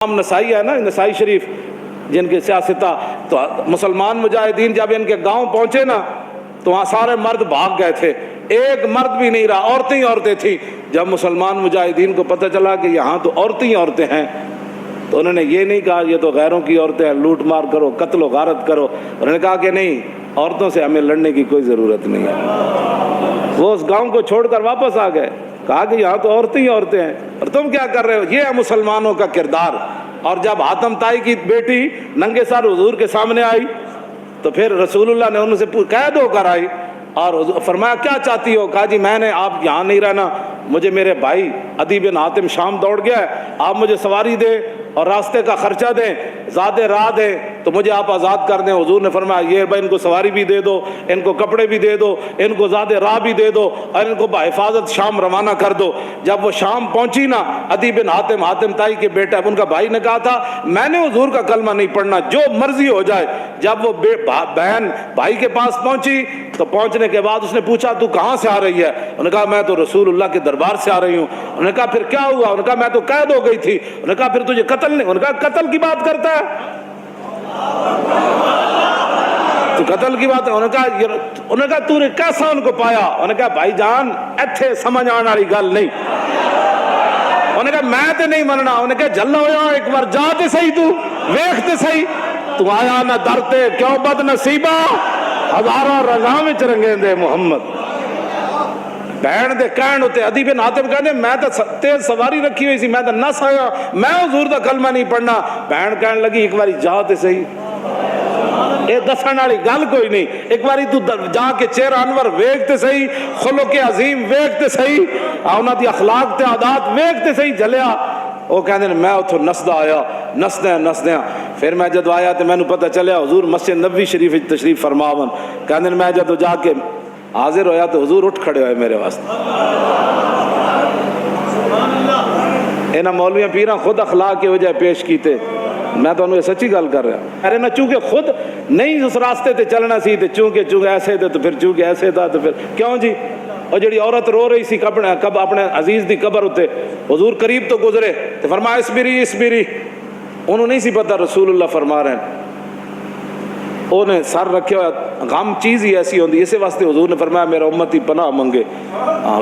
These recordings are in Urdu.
نسائی ہے نا، نسائی شریف جن کے سیاستہ، تو مسلمان مجاہدین جب ان کے گاؤں پہنچے نا تو وہاں سارے مرد بھاگ گئے تھے، ایک مرد بھی نہیں رہا، عورتیں ہی عورتیں تھیں۔ جب مسلمان مجاہدین کو پتہ چلا کہ یہاں تو عورتیں ہی عورتیں ہیں تو انہوں نے یہ نہیں کہا یہ تو غیروں کی عورتیں ہیں، لوٹ مار کرو، قتل و غارت کرو۔ انہوں نے کہا کہ نہیں، عورتوں سے ہمیں لڑنے کی کوئی ضرورت نہیں ہے۔ وہ اس گاؤں کو چھوڑ کر واپس آ گئے، کہا کہ یہاں تو عورتیں ہی عورتیں ہیں اور تم کیا کر رہے ہو؟ یہ ہے مسلمانوں کا کردار۔ اور جب حاتم طائی کی بیٹی ننگے سر حضور کے سامنے آئی تو پھر رسول اللہ نے ان سے قید ہو کر آئی اور فرمایا کیا چاہتی ہو؟ کہا جی میں نے آپ یہاں نہیں رہنا، مجھے میرے بھائی عدی بن حاتم شام دوڑ گیا ہے، آپ مجھے سواری دیں اور راستے کا خرچہ دیں، زیادہ راہ دیں تو مجھے آپ آزاد کر دیں۔ حضور نے فرمایا یہ بھائی ان کو سواری بھی دے دو، ان کو کپڑے بھی دے دو، ان کو زیادہ راہ بھی دے دو اور ان کو بحفاظت شام روانہ کر دو۔ جب وہ شام پہنچی نا، عدی بن حاتم، حاتم طائی کے بیٹا، ان کا بھائی نے کہا تھا میں نے حضور کا کلمہ نہیں پڑھنا، جو مرضی ہو جائے۔ جب وہ بہن بھائی کے پاس پہنچی تو پہنچنے کے بعد اس نے پوچھا تو کہاں سے آ رہی ہے؟ انہوں نے کہا میں تو رسول اللہ کے دربار سے آ رہی ہوں۔ انہوں نے کہا پھر کیا ہوا؟ انہوں نے کہا میں تو قید ہو گئی تھی۔ انہوں نے کہا پھر تجھے قتل نہیں؟ انہوں نے کہا قتل کی بات کرتا ہے تو قتل کی بات ہے؟ انہوں نے کہا تو نے کیسا ان کو پایا؟ انہوں نے کہا بھائی جان ایتھے سمجھ آنے والی گل نہیں۔ انہوں نے کہا میں تے نہیں مننا۔ انہوں نے کہا جھلا ہویا ایک بار جا تے صحیح، تو ویکھ تے صحیح، تو آیا نہ درتے کیوں بد نصیبہ، ہزاروں رگاں وچ رنگیں دے محمد۔ بہن دے کہن ہوتے عدی بن حاتم کہنے میں تو تیز سواری رکھی ہوئی سی، میں تو نس آیا، میں حضور دا کلمہ نہیں پڑھنا۔ بہن کہنے لگی ایک باری جا تے صحیح، اے دسن والی گل کوئی نہیں، ایک باری تو جا کے چہرہ انور ویکھ تے صحیح، خلق عظیم ویکھ تے صحیح، انہاں دی اخلاق تے عادات ویکھ تے صحیح جلیا۔ وہ کہندے میں اتھوں نسدا آیا، نسدیاں پھر میں جدو آیا تو مینوں پتہ چلیا حضور مسجد نبوی شریف وچ تشریف فرماون۔ کہندے میں جدو جا کے حاضر ہویا تو حضور اٹھ کھڑے ہوئے میرے واسطے۔ انہاں مولویاں پیراں خود اخلاق کی وجہ پیش کیتے، میں تو انہوں سچی گل کر رہا۔ ارے نہ چونکہ خود نہیں اس راستے تے چلنا سی، چونکہ ایسے تھے تو پھر چونکہ ایسے تھا تو پھر کیوں جی؟ اور جڑی عورت رو رہی سی کب اپنے عزیز دی قبر ہوتے، حضور قریب تو گزرے تو فرمایا اسبری، انہوں نہیں سی پتہ رسول اللہ فرما رہے ہیں، انہیں سر رکھے ہوا۔ غم چیز ہی ایسی ہوندی، اسی واسطے حضور نے فرمایا میرا امتی پناہ منگے،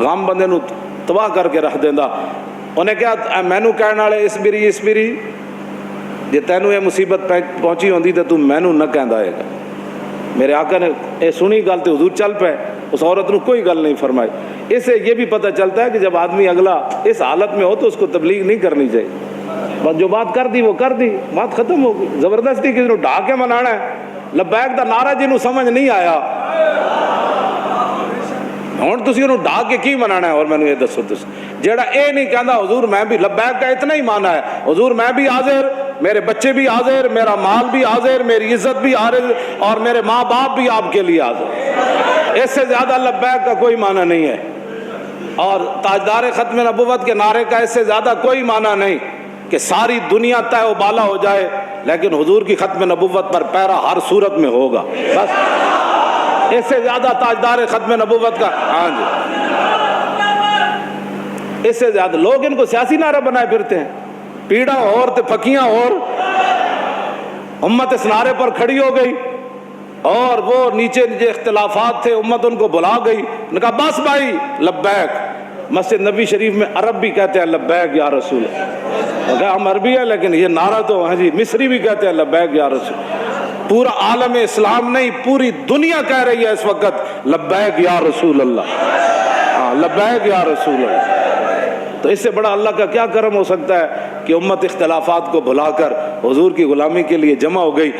غم بندے نو تباہ کر کے رکھ دیندا۔ انہیں کہا مینوں کہنے والے اسبری، جے تینوں یہ مصیبت پہنچی ہوندی تو تم مینوں نہ کہندا ہے گا۔ میرے آقا نے یہ سنی گل تو حضور چل پے، اس عورت نے کوئی گل نہیں فرمائی۔ اس سے یہ بھی پتہ چلتا ہے کہ جب آدمی اگلا اس حالت میں ہو تو اس کو تبلیغ نہیں کرنی چاہیے، بس جو بات کر دی وہ کر دی، بات ختم ہو گئی۔ زبردستی کسی نے ڈھا کے منانا ہے، لبیک دا نعرہ جنہوں سمجھ نہیں آیا ہوں تسی انہوں ڈھا کے کی منانا ہے؟ اور میں نے یہ دسو جیڑا اے نہیں کہندا حضور میں بھی لبیک کا اتنا ہی مانا ہے، حضور میں بھی حاضر، میرے بچے بھی حاضر، میرا مال بھی حاضر، میری عزت بھی حاضر اور میرے ماں باپ بھی آپ کے لیے حاضر، اس سے زیادہ لبیک کا کوئی معنی نہیں ہے۔ اور تاجدار ختم نبوت کے نعرے کا اس سے زیادہ کوئی معنی نہیں کہ ساری دنیا طے و بالا ہو جائے لیکن حضور کی ختم نبوت پر پیرا ہر صورت میں ہوگا، بس اس سے زیادہ تاجدار ختم نبوت کا ہاں جی، اس سے زیادہ لوگ ان کو سیاسی نعرہ بنائے پھرتے ہیں، پیڑا اور تے پھکیاں اور، امت اس نعرے پر کھڑی ہو گئی اور وہ نیچے اختلافات تھے امت ان کو بلا گئی، انہوں نے کہا بس بھائی لبیک۔ مسجد نبی شریف میں عرب بھی کہتے ہیں لبیک یا رسول، ہم عربی ہیں لیکن یہ نعرہ تو ہاں جی مصری بھی کہتے ہیں لبیک یا رسول۔ پورا عالم اسلام نہیں پوری دنیا کہہ رہی ہے اس وقت لبیک یا رسول اللہ، ہاں لبیک یا رسول اللہ۔ تو اس سے بڑا اللہ کا کیا کرم ہو سکتا ہے کہ امت اختلافات کو بھلا کر حضور کی غلامی کے لیے جمع ہو گئی۔